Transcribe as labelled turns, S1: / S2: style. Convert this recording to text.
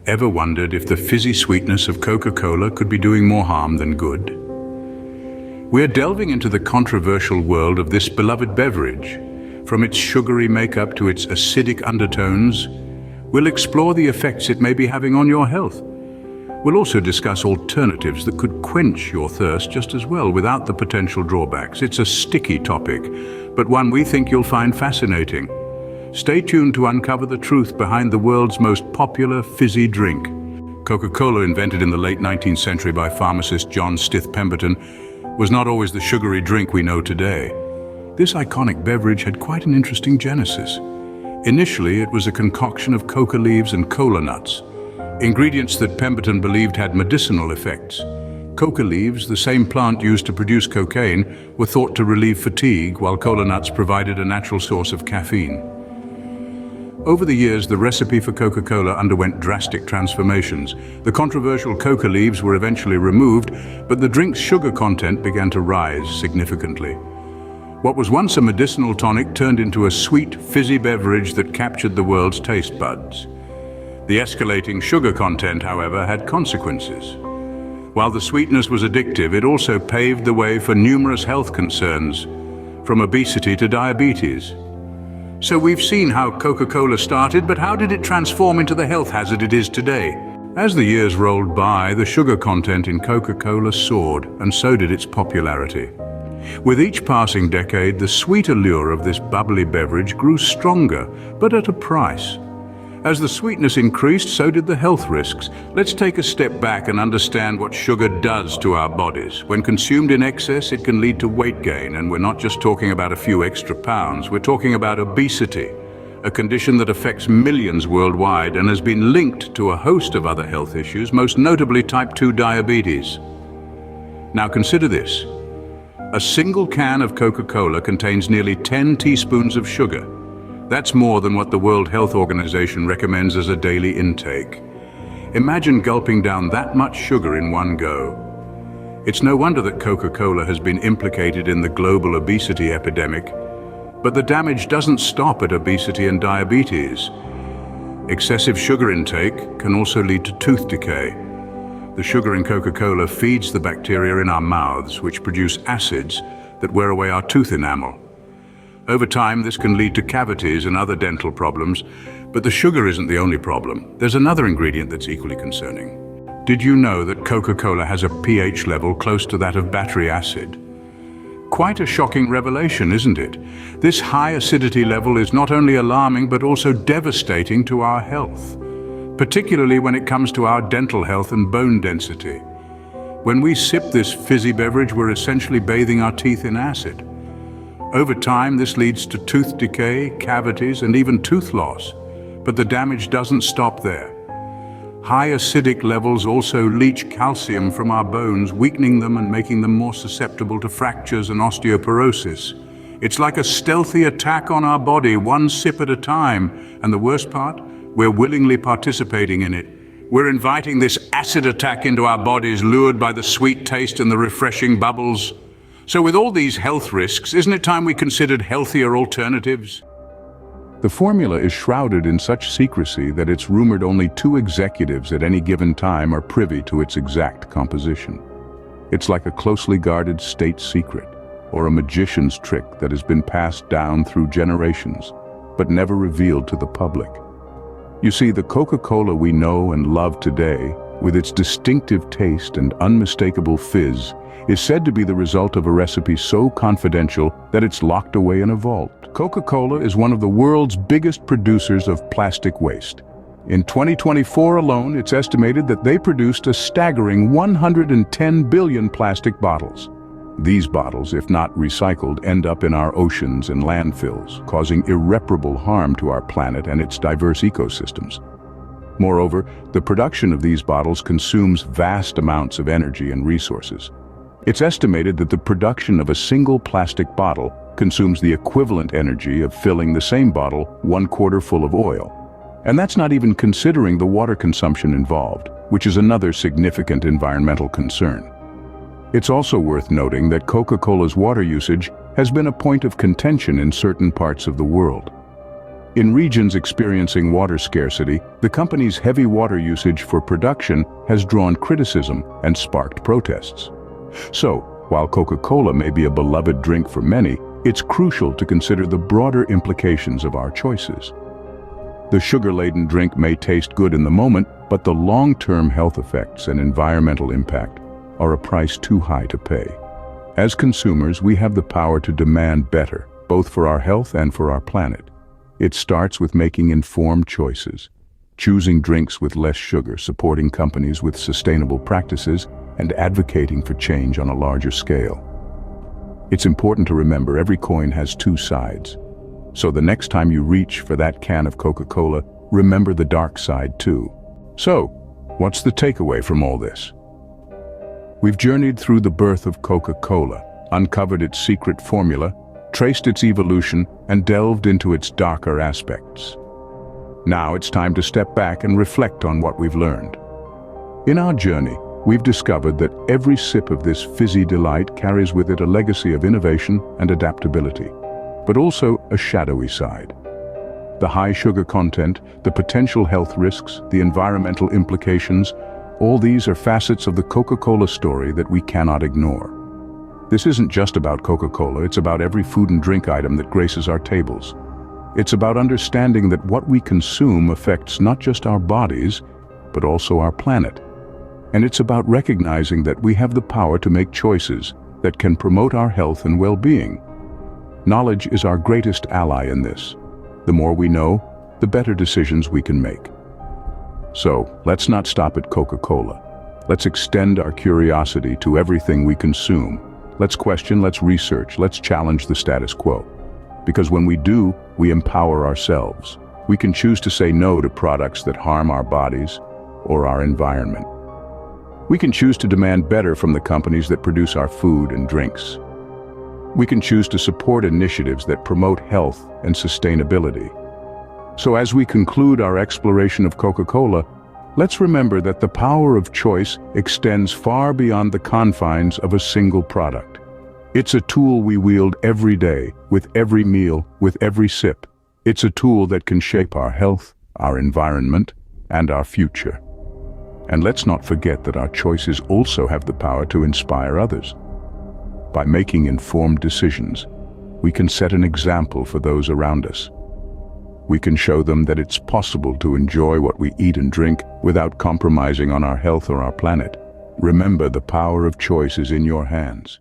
S1: Ever wondered if the fizzy sweetness of Coca-Cola could be doing more harm than good? We're delving into the controversial world of this beloved beverage. From its sugary makeup to its acidic undertones, we'll explore the effects it may be having on your health. We'll also discuss alternatives that could quench your thirst just as well without the potential drawbacks. It's a sticky topic, but one we think you'll find fascinating. Stay tuned to uncover the truth behind the world's most popular fizzy drink. Coca-Cola, invented in the late 19th century by pharmacist John Stith Pemberton, was not always the sugary drink we know today. This iconic beverage had quite an interesting genesis. Initially, it was a concoction of coca leaves and cola nuts, ingredients that Pemberton believed had medicinal effects. Coca leaves, the same plant used to produce cocaine, were thought to relieve fatigue, while cola nuts provided a natural source of caffeine. Over the years, the recipe for Coca-Cola underwent drastic transformations. The controversial coca leaves were eventually removed, but the drink's sugar content began to rise significantly. What was once a medicinal tonic turned into a sweet, fizzy beverage that captured the world's taste buds. The escalating sugar content, however, had consequences. While the sweetness was addictive, it also paved the way for numerous health concerns, from obesity to diabetes. So we've seen how Coca-Cola started, but how did it transform into the health hazard it is today? As the years rolled by, the sugar content in Coca-Cola soared, and so did its popularity. With each passing decade, the sweet allure of this bubbly beverage grew stronger, but at a price. As the sweetness increased, so did the health risks. Let's take a step back and understand what sugar does to our bodies. When consumed in excess, it can lead to weight gain, and we're not just talking about a few extra pounds. We're talking about obesity, a condition that affects millions worldwide and has been linked to a host of other health issues, most notably type 2 diabetes. Now consider this. A single can of Coca-Cola contains nearly 10 teaspoons of sugar. That's more than what the World Health Organization recommends as a daily intake. Imagine gulping down that much sugar in one go. It's no wonder that Coca-Cola has been implicated in the global obesity epidemic, but the damage doesn't stop at obesity and diabetes. Excessive sugar intake can also lead to tooth decay. The sugar in Coca-Cola feeds the bacteria in our mouths, which produce acids that wear away our tooth enamel. Over time, this can lead to cavities and other dental problems, but the sugar isn't the only problem. There's another ingredient that's equally concerning. Did you know that Coca-Cola has a pH level close to that of battery acid? Quite a shocking revelation, isn't it? This high acidity level is not only alarming, but also devastating to our health, particularly when it comes to our dental health and bone density. When we sip this fizzy beverage, we're essentially bathing our teeth in acid. Over time, this leads to tooth decay, cavities, and even tooth loss. But the damage doesn't stop there. High acidic levels also leach calcium from our bones, weakening them and making them more susceptible to fractures and osteoporosis. It's like a stealthy attack on our body, one sip at a time. And the worst part? We're willingly participating in it. We're inviting this acid attack into our bodies, lured by the sweet taste and the refreshing bubbles. So with all these health risks, isn't it time we considered healthier alternatives?
S2: The formula is shrouded in such secrecy that it's rumored only 2 executives at any given time are privy to its exact composition. It's like a closely guarded state secret, or a magician's trick that has been passed down through generations, but never revealed to the public. You see, the Coca-Cola we know and love today, with its distinctive taste and unmistakable fizz, is said to be the result of a recipe so confidential that it's locked away in a vault. Coca-Cola is one of the world's biggest producers of plastic waste. In 2024 alone, it's estimated that they produced a staggering 110 billion plastic bottles. These bottles, if not recycled, end up in our oceans and landfills, causing irreparable harm to our planet and its diverse ecosystems. Moreover, the production of these bottles consumes vast amounts of energy and resources. It's estimated that the production of a single plastic bottle consumes the equivalent energy of filling the same bottle 1/4 full of oil. And that's not even considering the water consumption involved, which is another significant environmental concern. It's also worth noting that Coca-Cola's water usage has been a point of contention in certain parts of the world. In regions experiencing water scarcity, the company's heavy water usage for production has drawn criticism and sparked protests. So, while Coca-Cola may be a beloved drink for many, it's crucial to consider the broader implications of our choices. The sugar-laden drink may taste good in the moment, but the long-term health effects and environmental impact are a price too high to pay. As consumers, we have the power to demand better, both for our health and for our planet. It starts with making informed choices, choosing drinks with less sugar, supporting companies with sustainable practices, and advocating for change on a larger scale. It's important to remember every coin has two sides. So the next time you reach for that can of Coca-Cola, remember the dark side too. So, what's the takeaway from all this? We've journeyed through the birth of Coca-Cola, uncovered its secret formula, traced its evolution, and delved into its darker aspects. Now it's time to step back and reflect on what we've learned. In our journey, we've discovered that every sip of this fizzy delight carries with it a legacy of innovation and adaptability, but also a shadowy side. The high sugar content, the potential health risks, the environmental implications, all these are facets of the Coca-Cola story that we cannot ignore. This isn't just about Coca-Cola, it's about every food and drink item that graces our tables. It's about understanding that what we consume affects not just our bodies, but also our planet. And it's about recognizing that we have the power to make choices that can promote our health and well-being. Knowledge is our greatest ally in this. The more we know, the better decisions we can make. So, let's not stop at Coca-Cola. Let's extend our curiosity to everything we consume. Let's question, let's research, let's challenge the status quo. Because when we do, we empower ourselves. We can choose to say no to products that harm our bodies or our environment. We can choose to demand better from the companies that produce our food and drinks. We can choose to support initiatives that promote health and sustainability. So as we conclude our exploration of Coca-Cola, let's remember that the power of choice extends far beyond the confines of a single product. It's a tool we wield every day, with every meal, with every sip. It's a tool that can shape our health, our environment, and our future. And let's not forget that our choices also have the power to inspire others. By making informed decisions, we can set an example for those around us. We can show them that it's possible to enjoy what we eat and drink without compromising on our health or our planet. Remember, the power of choice is in your hands.